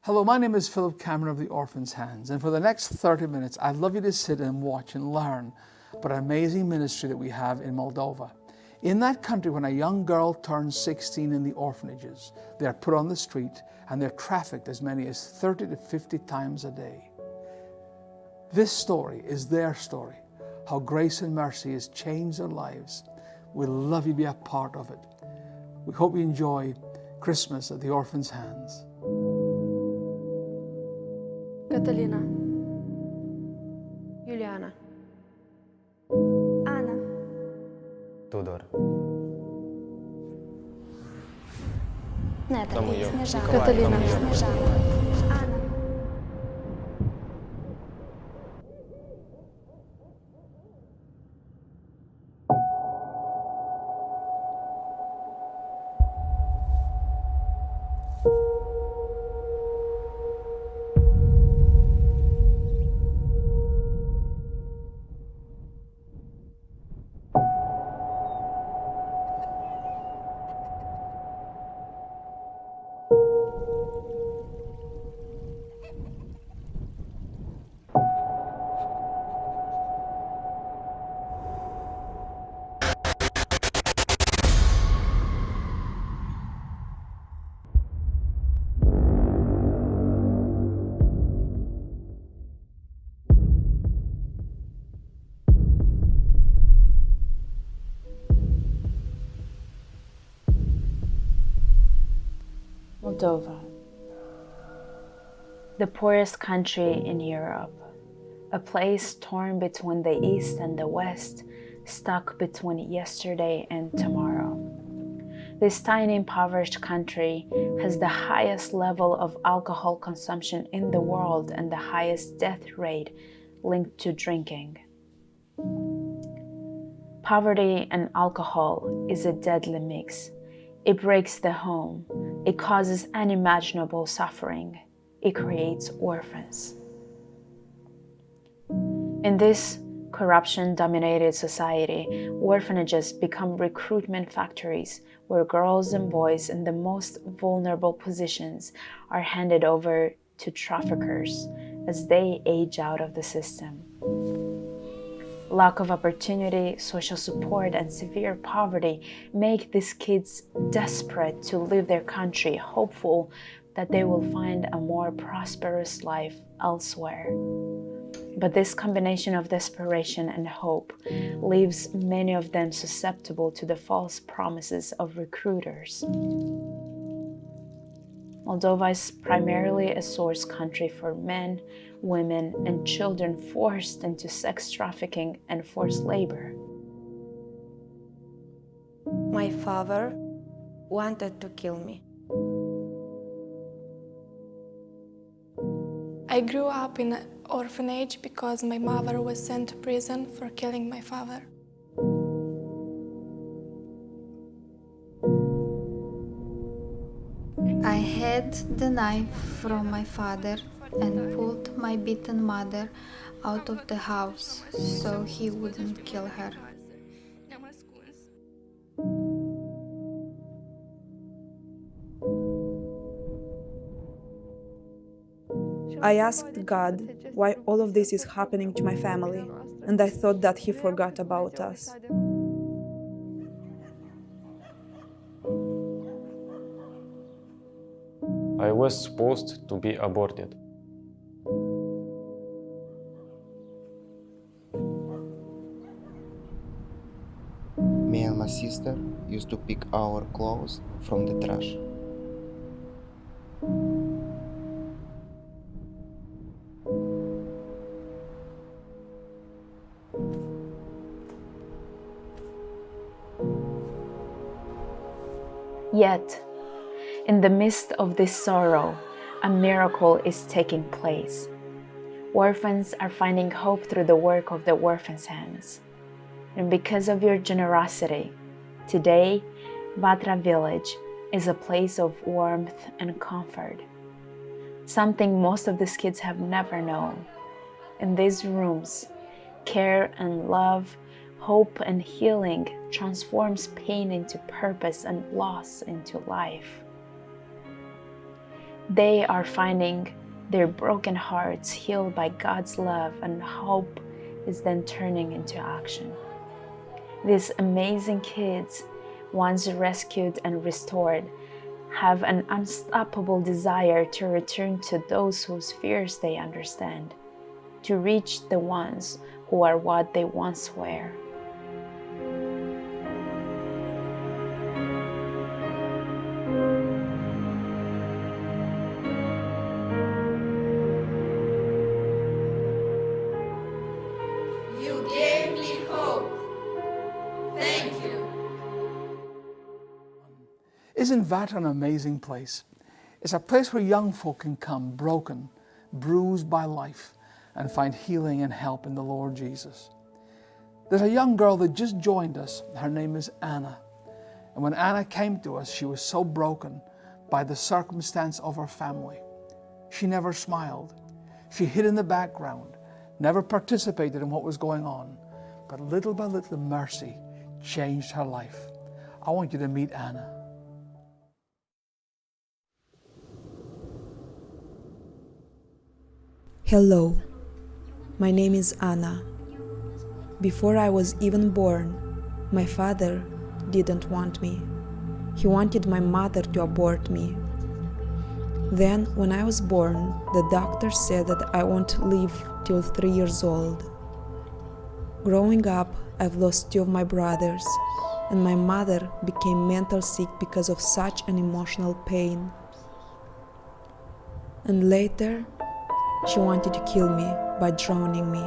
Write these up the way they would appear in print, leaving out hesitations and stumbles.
Hello, my name is Philip Cameron of the Orphan's Hands, and for the next 30 minutes, I'd love you to sit and watch and learn about an amazing ministry that we have in Moldova. In that country, when a young girl turns 16 in the orphanages, they are put on the street and they're trafficked as many as 30 to 50 times a day. This story is their story, how grace and mercy has changed their lives. We'd love you to be a part of it. We hope you enjoy Christmas at the Orphan's Hands. Catalina, Iuliana, Ana, Tudor. Наталі, Снежана, Катерина. Снежана, Анна. Moldova, the poorest country in Europe, a place torn between the East and the West, stuck between yesterday and tomorrow. This tiny impoverished country has the highest level of alcohol consumption in the world and the highest death rate linked to drinking. Poverty and alcohol is a deadly mix. It breaks the home. It causes unimaginable suffering. It creates orphans. In this corruption-dominated society, orphanages become recruitment factories where girls and boys in the most vulnerable positions are handed over to traffickers as they age out of the system. Lack of opportunity, social support, and severe poverty make these kids desperate to leave their country, hopeful that they will find a more prosperous life elsewhere. But this combination of desperation and hope leaves many of them susceptible to the false promises of recruiters. Moldova is primarily a source country for men, women, and children forced into sex trafficking and forced labor. My father wanted to kill me. I grew up in an orphanage because my mother was sent to prison for killing my father. I had the knife from my father and pulled my beaten mother out of the house so he wouldn't kill her. I asked God why all of this is happening to my family, and I thought that He forgot about us. I was supposed to be aborted. Me and my sister used to pick our clothes from the trash. Yet, in the midst of this sorrow, a miracle is taking place. Orphans are finding hope through the work of the Orphan's Hands. And because of your generosity, today, Vatra Village is a place of warmth and comfort. Something most of these kids have never known. In these rooms, care and love, hope and healing transforms pain into purpose and loss into life. They are finding their broken hearts healed by God's love, and hope is then turning into action. These amazing kids, once rescued and restored, have an unstoppable desire to return to those whose fears they understand, to reach the ones who are what they once were. Isn't that an amazing place? It's a place where young folk can come broken, bruised by life, and find healing and help in the Lord Jesus. There's a young girl that just joined us. Her name is Anna. And when Anna came to us, she was so broken by the circumstance of her family. She never smiled. She hid in the background, never participated in what was going on. But little by little, mercy changed her life. I want you to meet Anna. Hello, my name is Anna. Before I was even born, my father didn't want me. He wanted my mother to abort me. Then, when I was born, the doctor said that I won't live till 3 years old. Growing up, I've lost 2 of my brothers, and my mother became mental sick because of such an emotional pain. And later, she wanted to kill me by drowning me.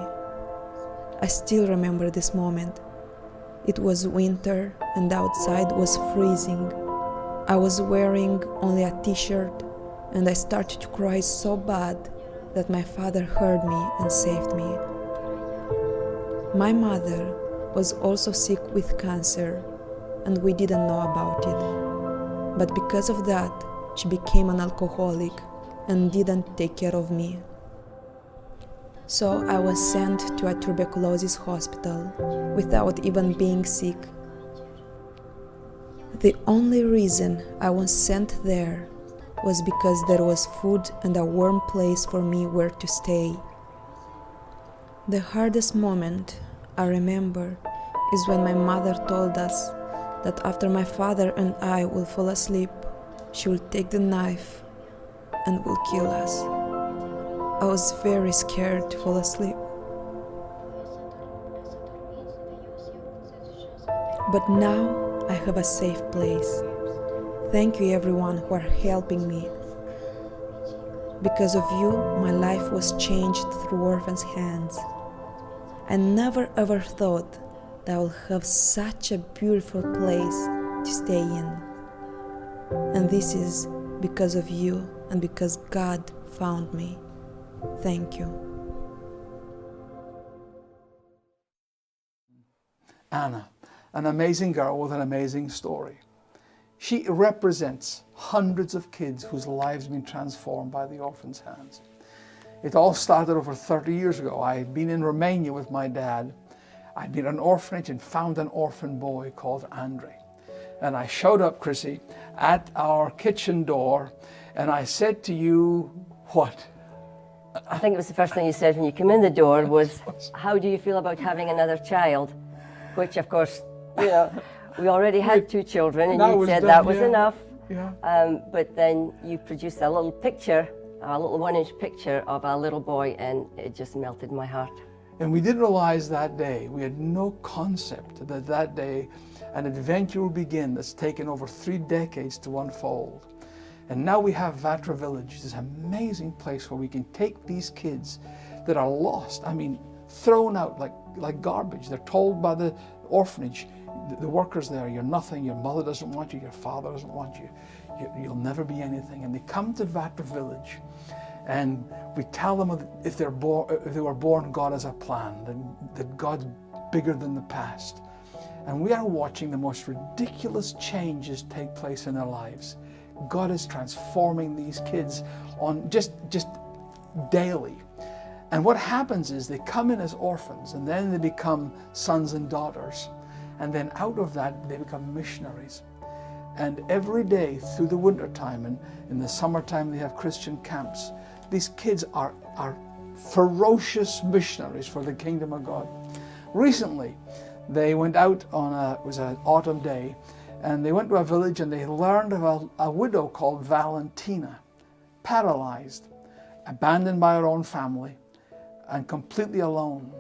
I still remember this moment. It was winter and outside was freezing. I was wearing only a t-shirt and I started to cry so bad that my father heard me and saved me. My mother was also sick with cancer and we didn't know about it. But because of that, she became an alcoholic and didn't take care of me. So I was sent to a tuberculosis hospital without even being sick. The only reason I was sent there was because there was food and a warm place for me where to stay. The hardest moment I remember is when my mother told us that after my father and I will fall asleep, she will take the knife and will kill us. I was very scared to fall asleep. But now I have a safe place. Thank you everyone who are helping me. Because of you, my life was changed through orphans' hands. I never ever thought that I will have such a beautiful place to stay in. And this is because of you and because God found me. Thank you. Anna, an amazing girl with an amazing story. She represents hundreds of kids whose lives have been transformed by the orphan's hands. It all started over 30 years ago. I had been in Romania with my dad. I'd been at an orphanage and found an orphan boy called Andre. And I showed up, Chrissy, at our kitchen door, and I said to you, what? I think it was the first thing you said when you came in the door was, how do you feel about having another child? Which, of course, you know, we already had 2 children, and you said that was enough. Yeah. But then you produced a little picture, a little 1-inch picture of a little boy, and it just melted my heart. And we didn't realize that day, we had no concept that that day an adventure would begin that's taken over 3 decades to unfold. And now we have Vatra Village, this amazing place where we can take these kids that are lost, I mean, thrown out like garbage. They're told by the orphanage, the workers there, you're nothing, your mother doesn't want you, your father doesn't want you, you'll never be anything. And they come to Vatra Village and we tell them if they were born, God has a plan, that God's bigger than the past. And we are watching the most ridiculous changes take place in their lives. God is transforming these kids on just daily. And what happens is they come in as orphans and then they become sons and daughters. And then out of that, they become missionaries. And every day through the winter time and in the summertime they have Christian camps. These kids are ferocious missionaries for the kingdom of God. Recently, they went out on it was an autumn day, and they went to a village and they learned of a widow called Valentina, paralyzed, abandoned by her own family, and completely alone.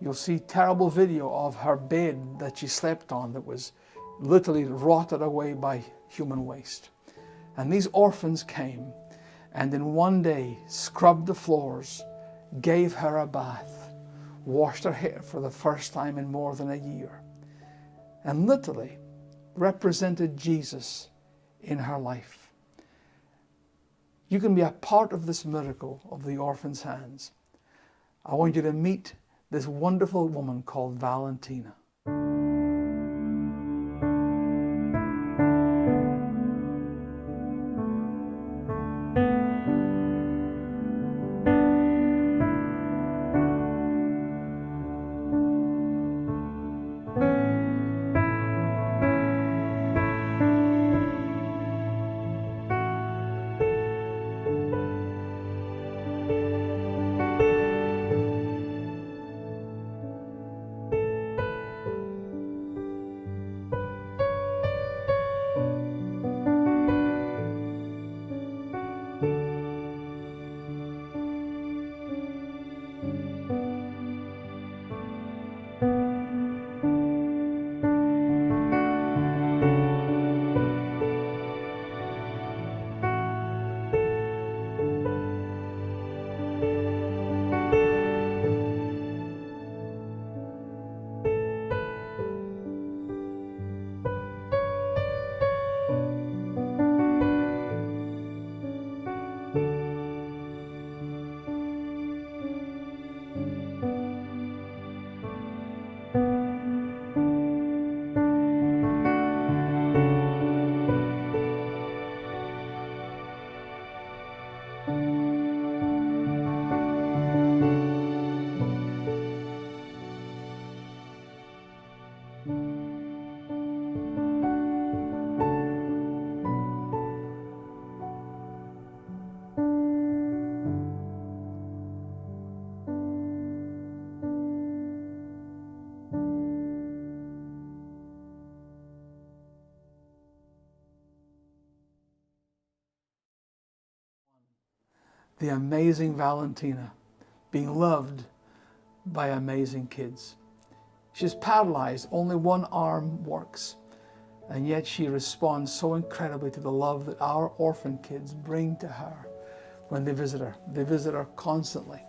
You'll see terrible video of her bed that she slept on that was literally rotted away by human waste. And these orphans came and in one day scrubbed the floors, gave her a bath, washed her hair for the first time in more than a year, and literally represented Jesus in her life. You can be a part of this miracle of the orphan's hands. I want you to meet this wonderful woman called Valentina. The amazing Valentina, being loved by amazing kids. She's paralyzed, only one arm works, and yet she responds so incredibly to the love that our orphan kids bring to her when they visit her. They visit her constantly,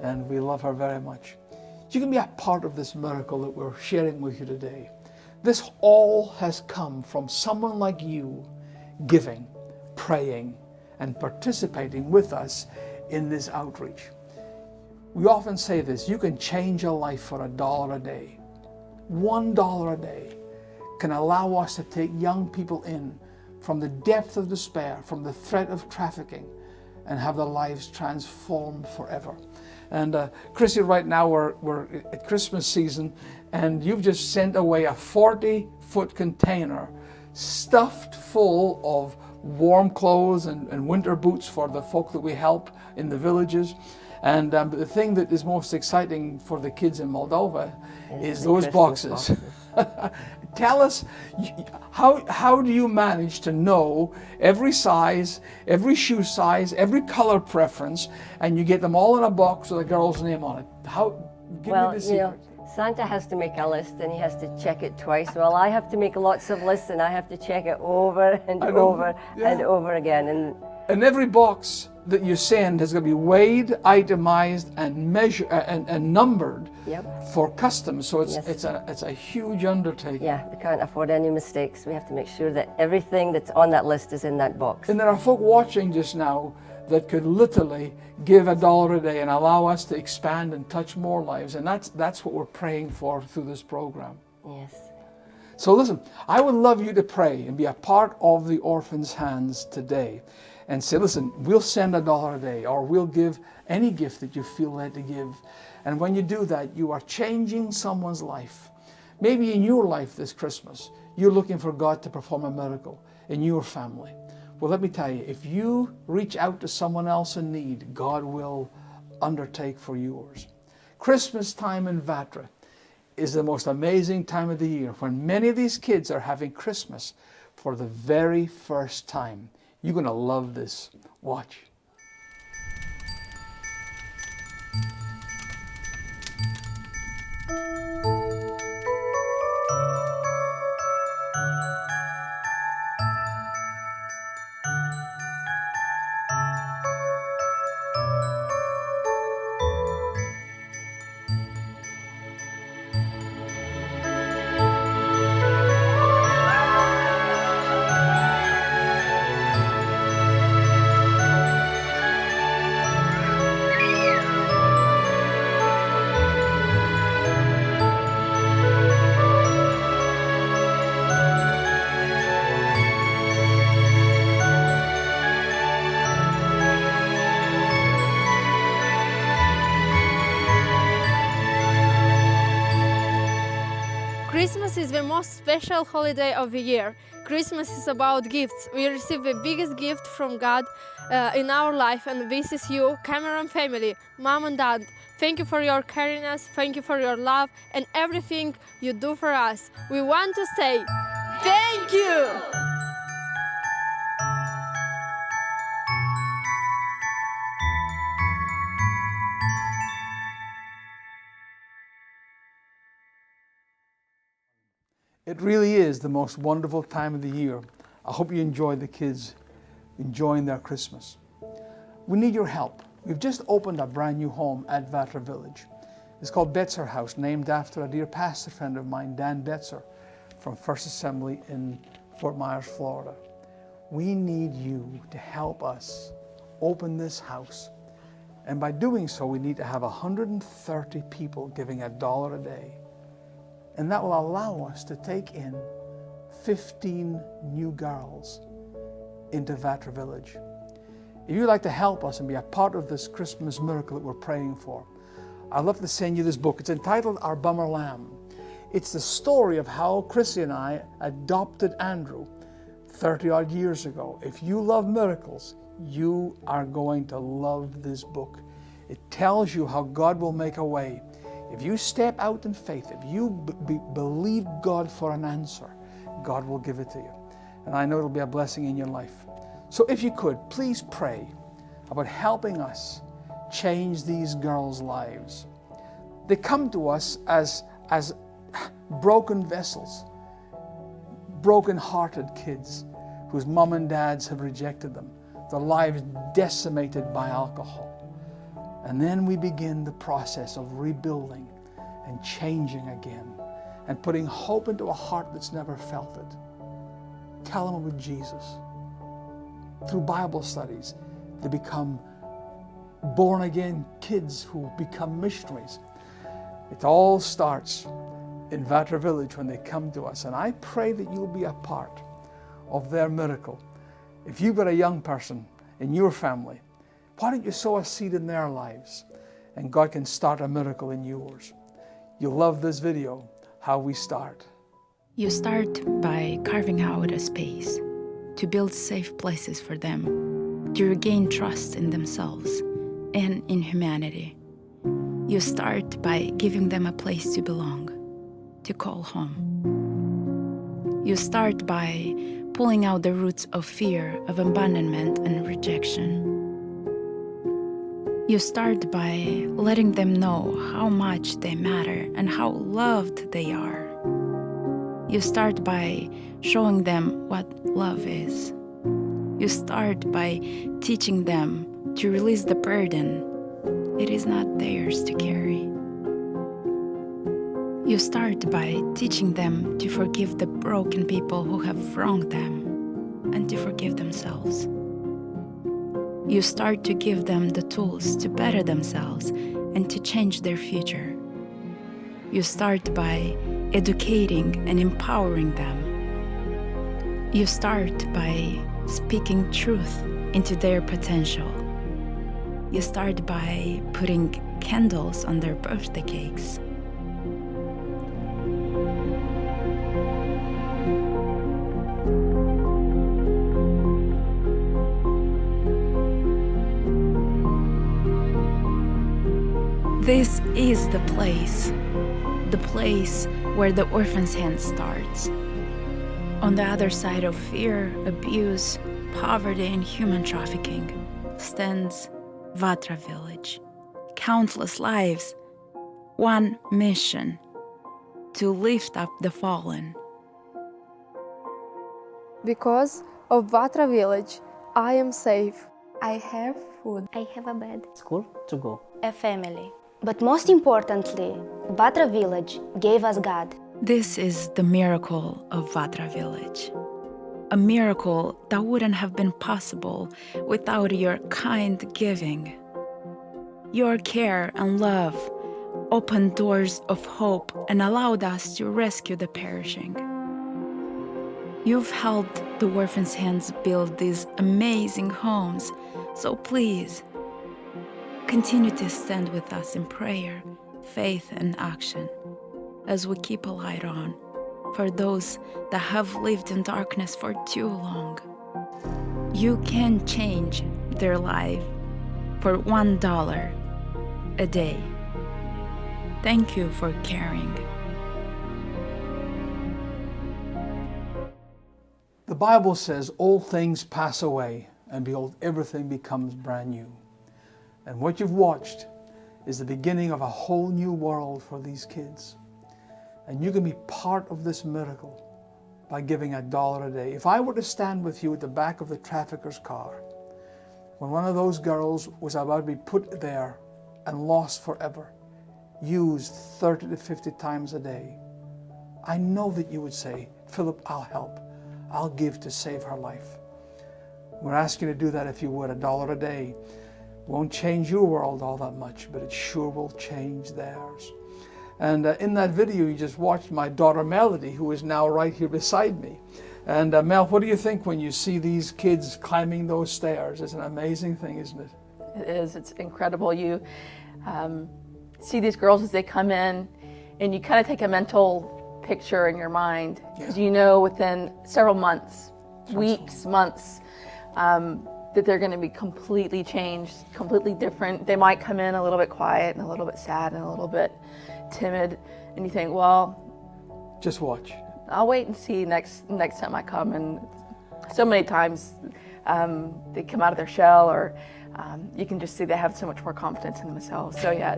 and we love her very much. You can be a part of this miracle that we're sharing with you today. This all has come from someone like you giving, praying, and participating with us in this outreach. We often say this: you can change a life for $1 a day. $1 a day can allow us to take young people in from the depth of despair, from the threat of trafficking, and have their lives transformed forever. And Chrissy, right now we're at Christmas season, and you've just sent away a 40-foot container stuffed full of warm clothes and winter boots for the folk that we help in the villages. And the thing that is most exciting for the kids in Moldova is those boxes. Tell us, how do you manage to know every size, every shoe size, every color preference, and you get them all in a box with a girl's name on it? Give me the secret. Santa has to make a list and he has to check it twice. Well, I have to make lots of lists and I have to check it over and over and over again. And every box that you send has got to be weighed, itemized, and measured and numbered for customs. So it's a huge undertaking. Yeah, we can't afford any mistakes. We have to make sure that everything that's on that list is in that box. And there are folk watching just now that could literally give $1 a day and allow us to expand and touch more lives. And that's what we're praying for through this program. Yes. So listen, I would love you to pray and be a part of the orphan's hands today and say, listen, we'll send $1 a day, or we'll give any gift that you feel led to give. And when you do that, you are changing someone's life. Maybe in your life this Christmas, You're looking for God to perform a miracle in your family. Well, let me tell you, if you reach out to someone else in need, God will undertake for yours. Christmas time in Vatra is the most amazing time of the year when many of these kids are having Christmas for the very first time. You're going to love this. Watch. Christmas is the most special holiday of the year. Christmas is about gifts. We receive the biggest gift from God in our life, and this is you, Cameron family, Mom and Dad. Thank you for your caringness, thank you for your love, and everything you do for us. We want to say thank you! It really is the most wonderful time of the year. I hope you enjoy the kids enjoying their Christmas. We need your help. We've just opened a brand new home at Vatra Village. It's called Betzer House, named after a dear pastor friend of mine, Dan Betzer, from First Assembly in Fort Myers, Florida. We need you to help us open this house. And by doing so, we need to have 130 people giving $1 a day. And that will allow us to take in 15 new girls into Vatra Village. If you'd like to help us and be a part of this Christmas miracle that we're praying for, I'd love to send you this book. It's entitled Our Bummer Lamb. It's the story of how Chrissy and I adopted Andrew 30-odd years ago. If you love miracles, you are going to love this book. It tells you how God will make a way. If you step out in faith, if you believe God for an answer, God will give it to you. And I know it'll be a blessing in your life. So if you could, please pray about helping us change these girls' lives. They come to us as broken vessels, broken-hearted kids whose mom and dads have rejected them, their lives decimated by alcohol. And then we begin the process of rebuilding and changing again and putting hope into a heart that's never felt it. Tell them about Jesus. Through Bible studies, they become born-again kids who become missionaries. It all starts in Vatra Village when they come to us, and I pray that you'll be a part of their miracle. If you've got a young person in your family, why don't you sow a seed in their lives, and God can start a miracle in yours. You'll love this video, how we start. You start by carving out a space to build safe places for them, to regain trust in themselves and in humanity. You start by giving them a place to belong, to call home. You start by pulling out the roots of fear, of abandonment and rejection. You start by letting them know how much they matter and how loved they are. You start by showing them what love is. You start by teaching them to release the burden. It is not theirs to carry. You start by teaching them to forgive the broken people who have wronged them and to forgive themselves. You start to give them the tools to better themselves and to change their future. You start by educating and empowering them. You start by speaking truth into their potential. You start by putting candles on their birthday cakes. This is the place where the orphan's hand starts. On the other side of fear, abuse, poverty, and human trafficking stands Vatra Village. Countless lives, one mission: to lift up the fallen. Because of Vatra Village, I am safe. I have food. I have a bed. School to go. A family. But most importantly, Vatra Village gave us God. This is the miracle of Vatra Village. A miracle that wouldn't have been possible without your kind giving. Your care and love opened doors of hope and allowed us to rescue the perishing. You've helped the orphans' hands build these amazing homes, so please, continue to stand with us in prayer, faith, and action as we keep a light on for those that have lived in darkness for too long. You can change their life for $1 a day. Thank you for caring. The Bible says all things pass away, and behold, everything becomes brand new. And what you've watched is the beginning of a whole new world for these kids. And you can be part of this miracle by giving $1 a day. If I were to stand with you at the back of the trafficker's car, when one of those girls was about to be put there and lost forever, used 30 to 50 times a day, I know that you would say, Philip, I'll help. I'll give to save her life. We're asking you to do that if you would. $1 a day won't change your world all that much, but it sure will change theirs. And in that video you just watched, my daughter Melody, who is now right here beside me. And Mel, what do you think when you see these kids climbing those stairs? It's an amazing thing, isn't it? It is. It's incredible. You see these girls as they come in, and you kind of take a mental picture in your mind, because you know within several months, weeks, months, that they're going to be completely changed, completely different. They might come in a little bit quiet and a little bit sad and a little bit timid, and you think, well, just watch. I'll wait and see next time I come. And so many times they come out of their shell, or you can just see they have so much more confidence in themselves. So yeah,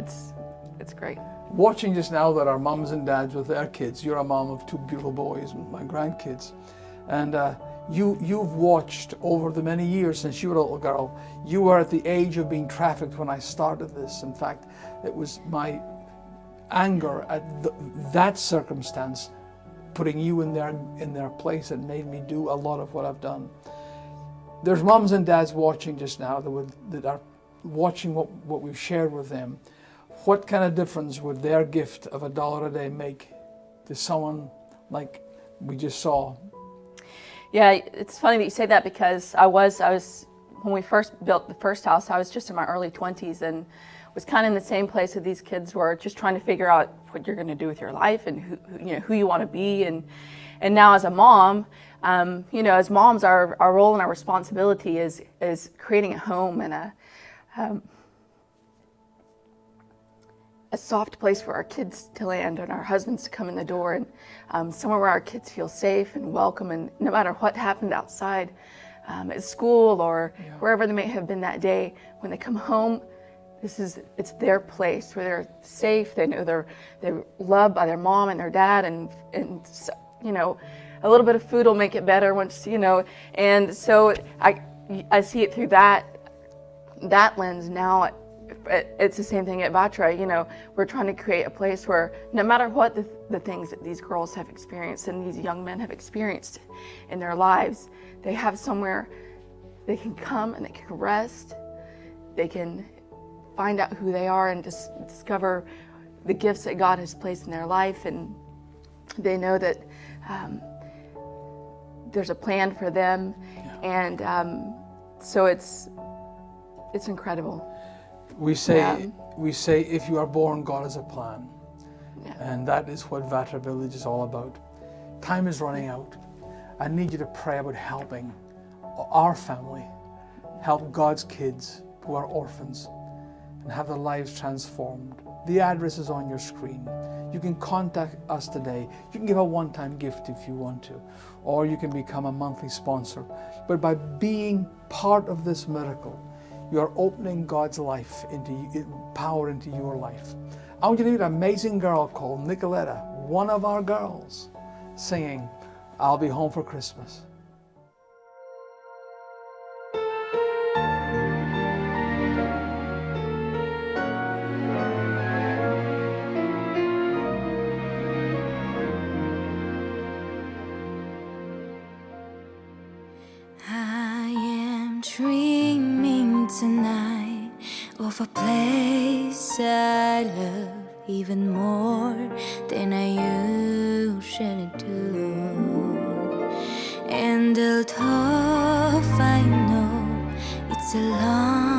it's great. Watching just now that our moms and dads with their kids, you're a mom of 2 beautiful boys, my grandkids, and you've watched over the many years since you were a little girl. You were at the age of being trafficked when I started this. In fact, it was my anger at that circumstance putting you in their place and made me do a lot of what I've done. There's moms and dads watching just now that are watching what we've shared with them. What kind of difference would their gift of $1 a day make to someone like we just saw? Yeah, it's funny that you say that, because I was when we first built the first house, I was just in my early 20s and was kind of in the same place that these kids were, just trying to figure out what you're going to do with your life and who you want to be. And now as a mom, as moms, our role and our responsibility is creating a home and a soft place for our kids to land and our husbands to come in the door, and somewhere where our kids feel safe and welcome, and no matter what happened outside at school or wherever they may have been that day, when they come home, it's their place where they're safe. They know they're loved by their mom and their dad, and a little bit of food will make it better once, and so I see it through that lens now. It's the same thing at Vatra. We're trying to create a place where no matter what the things that these girls have experienced and these young men have experienced in their lives, they have somewhere they can come and they can rest. They can find out who they are and just discover the gifts that God has placed in their life, and they know that there's a plan for them, and so it's incredible. We say if you are born, God has a plan. Yeah. And that is what Vatra Village is all about. Time is running out. I need you to pray about helping our family, help God's kids who are orphans. and have their lives transformed. The address is on your screen. You can contact us today. You can give a one-time gift if you want to, or you can become a monthly sponsor. But by being part of this miracle, you are opening God's life power into your life. I want you to meet an amazing girl called Nicoletta, one of our girls, singing, "I'll Be Home for Christmas." Dreaming tonight of a place I love even more than I usually do. And although I know it's a long